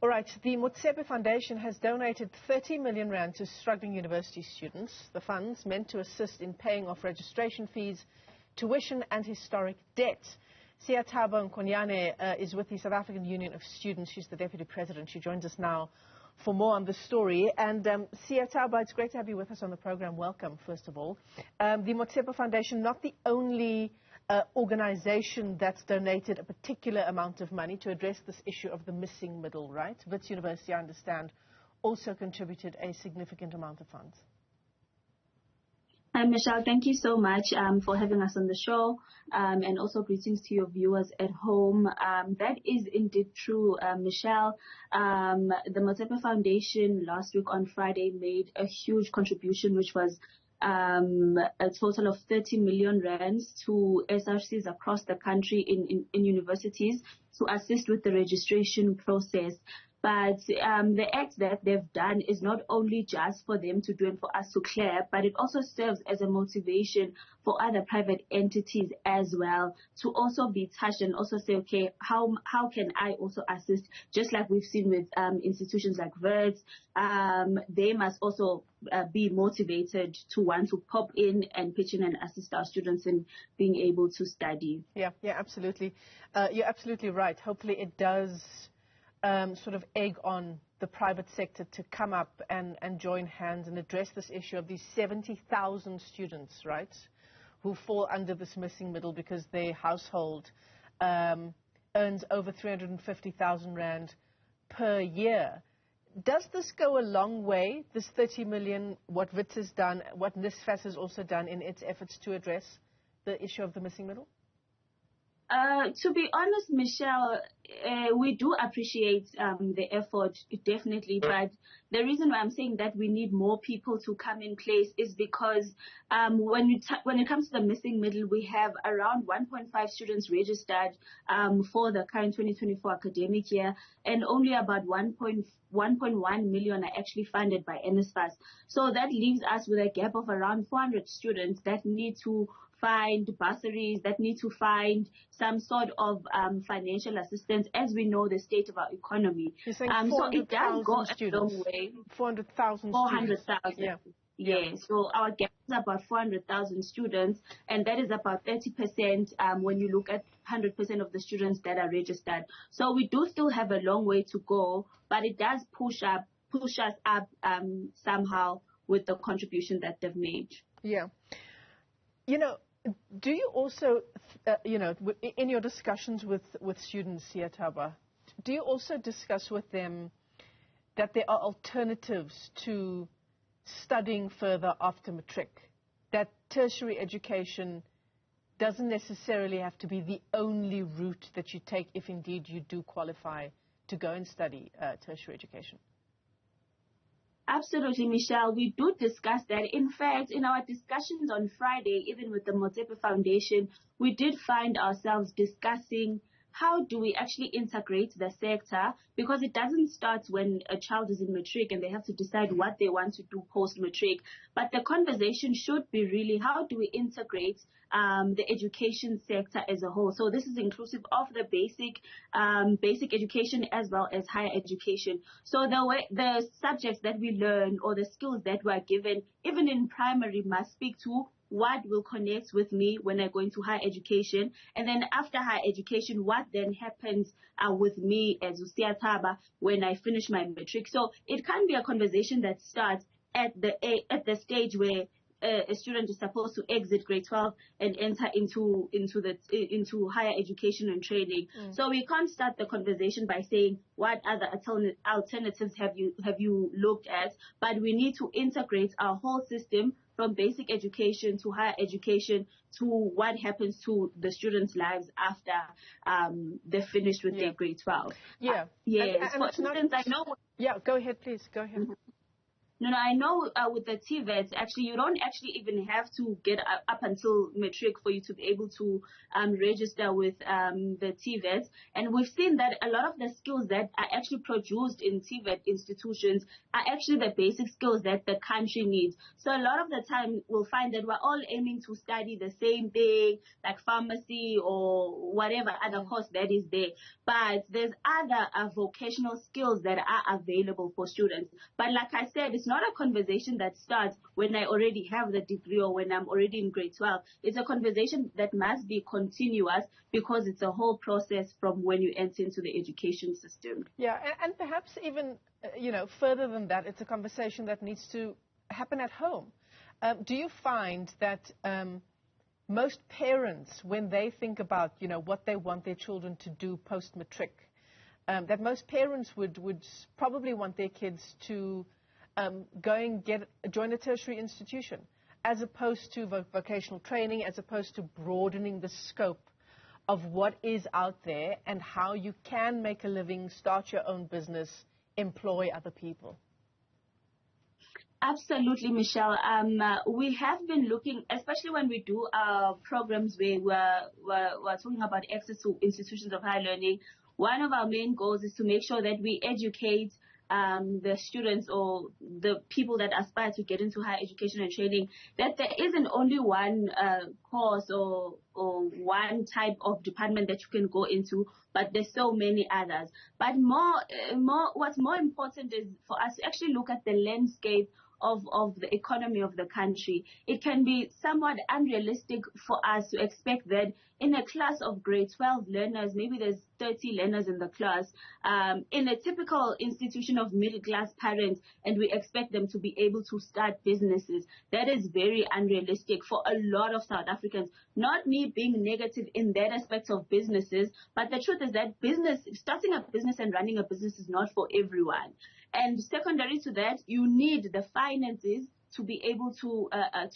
All right, the Motsepe Foundation has donated 30 million rand to struggling university students. The funds meant to assist in paying off registration fees, tuition and historic debt. Siataba Nkonyane is with the South African Union of Students. She's the Deputy President. She joins us now for more on the story. And Siataba, it's great to have you with us on the program. Welcome, first of all. The Motsepe Foundation, not the only organization that's donated a particular amount of money to address this issue of the missing middle, right? Wits University, I understand, also contributed a significant amount of funds. Hi, Michelle. Thank you so much for having us on the show, and also greetings to your viewers at home. That is indeed true, Michelle. The Motsepe Foundation last week on Friday made a huge contribution, which was a total of 30 million rands to SRCs across the country in universities to assist with the registration process. But the act that they've done is not only just for them to do and for us to clear, but it also serves as a motivation for other private entities as well to also be touched and also say, okay, how can I also assist? Just like we've seen with institutions like Wits, they must also be motivated to want to pop in and pitch in and assist our students in being able to study. Yeah, absolutely. You're absolutely right. Hopefully it does sort of egg on the private sector to come up and join hands and address this issue of these 70,000 students, right, who fall under this missing middle because their household earns over 350,000 rand per year. Does this go a long way, this 30 million, what Wits has done, what NSFAS has also done in its efforts to address the issue of the missing middle? To be honest, Michelle, we do appreciate the effort, definitely. But the reason why I'm saying that we need more people to come in place is because when it comes to the missing middle, we have around 1.5 students registered for the current 2024 academic year, and only about 1.1 million are actually funded by NSFAS. So that leaves us with a gap of around 400 students that need to find bursaries, that need to find some sort of financial assistance, as we know the state of our economy. You're saying so it does go students. A long way. 400,000 400,000. Yeah. So our gap is about 400,000 students, and that is about 30% when you look at 100% of the students that are registered. So we do still have a long way to go, but it does push us up somehow with the contribution that they've made. Yeah. You know, do you also, in your discussions with students, Siataba, do you also discuss with them that there are alternatives to studying further after matric, that tertiary education doesn't necessarily have to be the only route that you take if indeed you do qualify to go and study tertiary education? Absolutely, Michelle. We do discuss that. In fact, in our discussions on Friday, even with the Motsepe Foundation, we did find ourselves discussing how do we actually integrate the sector, because it doesn't start when a child is in matric and they have to decide what they want to do post-matric. But the conversation should be really, how do we integrate the education sector as a whole? So this is inclusive of the basic education as well as higher education. So the subjects that we learn or the skills that we are given, even in primary, must speak to what will connect with me when I go into higher education. And then after higher education, what then happens with me as Usiataba when I finish my matric. So it can be a conversation that starts at the stage where a student is supposed to exit grade 12 and enter into higher education and training. So we can't start the conversation by saying what other alternatives have you looked at, but we need to integrate our whole system from basic education to higher education to what happens to the students' lives after they're finished with their grade 12. Yeah. Yes. And for instance, I know. Yeah, go ahead, please. Go ahead. No, I know with the TVETs, actually, you don't actually even have to get up until matric for you to be able to register with the TVETs. And we've seen that a lot of the skills that are actually produced in TVET institutions are actually the basic skills that the country needs. So a lot of the time, we'll find that we're all aiming to study the same thing, like pharmacy or whatever other course that is there. But there's other vocational skills that are available for students. But like I said, it's not a conversation that starts when I already have the degree or when I'm already in grade 12. It's a conversation that must be continuous because it's a whole process from when you enter into the education system. Yeah, and perhaps even, further than that, it's a conversation that needs to happen at home. Do you find that most parents, when they think about, what they want their children to do post-matric, that most parents would probably want their kids to go and join a tertiary institution, as opposed to vocational training, as opposed to broadening the scope of what is out there and how you can make a living, start your own business, employ other people? Absolutely, Michelle. We have been looking, especially when we do our programs where we're talking about access to institutions of higher learning. One of our main goals is to make sure that we educate the students or the people that aspire to get into higher education and training, that there isn't only one course or one type of department that you can go into, but there's so many others. But what's more important is for us to actually look at the landscape of the economy of the country. It can be somewhat unrealistic for us to expect that in a class of grade 12 learners, maybe there's 30 learners in the class, in a typical institution of middle-class parents, and we expect them to be able to start businesses. That is very unrealistic for a lot of South Africans. Not me being negative in that aspect of businesses, but the truth is that starting a business and running a business is not for everyone. And secondary to that, you need the finances to be able to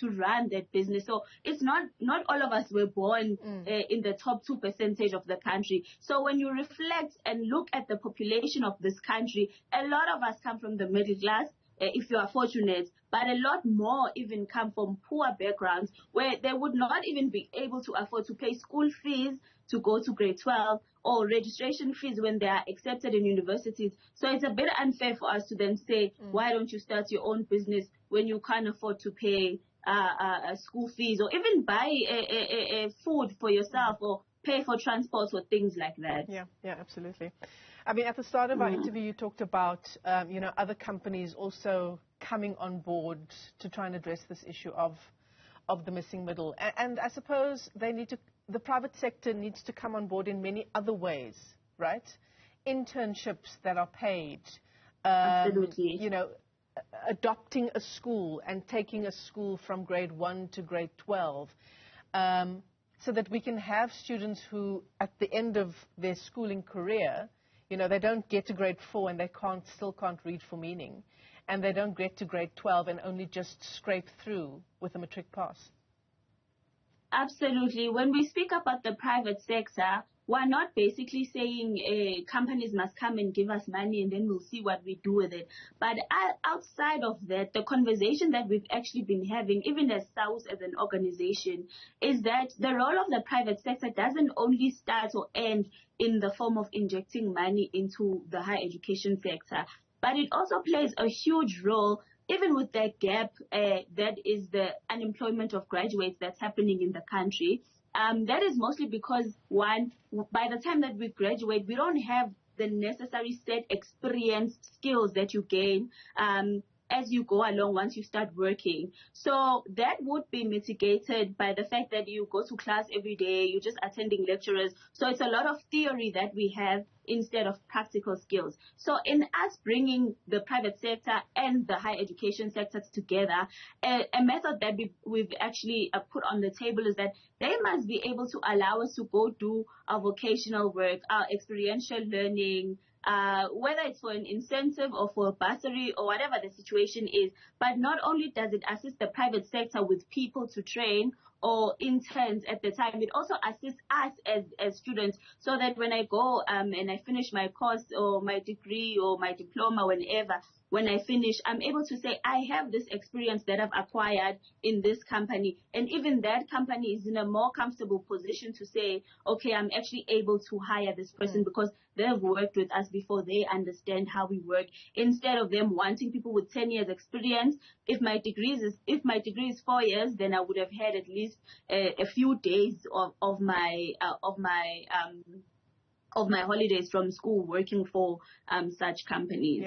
run that business. So it's not all of us were born in the top 2% of the country. So when you reflect and look at the population of this country, a lot of us come from the middle class, if you are fortunate, but a lot more even come from poor backgrounds where they would not even be able to afford to pay school fees to go to grade 12 or registration fees when they are accepted in universities. So it's a bit unfair for us to then say, why don't you start your own business when you can't afford to pay school fees or even buy food for yourself or pay for transport or things like that. Yeah, absolutely. I mean, at the start of our interview, you talked about, other companies also coming on board to try and address this issue of the missing middle. And I suppose the private sector needs to come on board in many other ways, right? Internships that are paid. Absolutely. Adopting a school and taking a school from grade 1 to grade 12. So that we can have students who, at the end of their schooling career, they don't get to grade 4 and they still can't read for meaning. And they don't get to grade 12 and only just scrape through with a matric pass. Absolutely. When we speak about the private sector, we're not basically saying companies must come and give us money and then we'll see what we do with it. But outside of that, the conversation that we've actually been having, even as SAUS as an organization, is that the role of the private sector doesn't only start or end in the form of injecting money into the higher education sector, but it also plays a huge role even with the gap that is the unemployment of graduates that's happening in the country. That is mostly because, one, by the time that we graduate, we don't have the necessary set experience skills that you gain as you go along once you start working. So that would be mitigated by the fact that you go to class every day, you're just attending lecturers. So it's a lot of theory that we have instead of practical skills. So in us bringing the private sector and the higher education sectors together, a method that we've actually put on the table is that they must be able to allow us to go do our vocational work, our experiential learning, whether it's for an incentive or for a bursary or whatever the situation is. But not only does it assist the private sector with people to train or interns at the time. It also assists us as students, so that when I go and I finish my course or my degree or my diploma, when I finish, I'm able to say, I have this experience that I've acquired in this company. And even that company is in a more comfortable position to say, okay, I'm actually able to hire this person because they've worked with us before. They understand how we work. Instead of them wanting people with 10 years experience, if my degree is 4 years, then I would have had at least a few days of my holidays from school working for such companies. Yeah.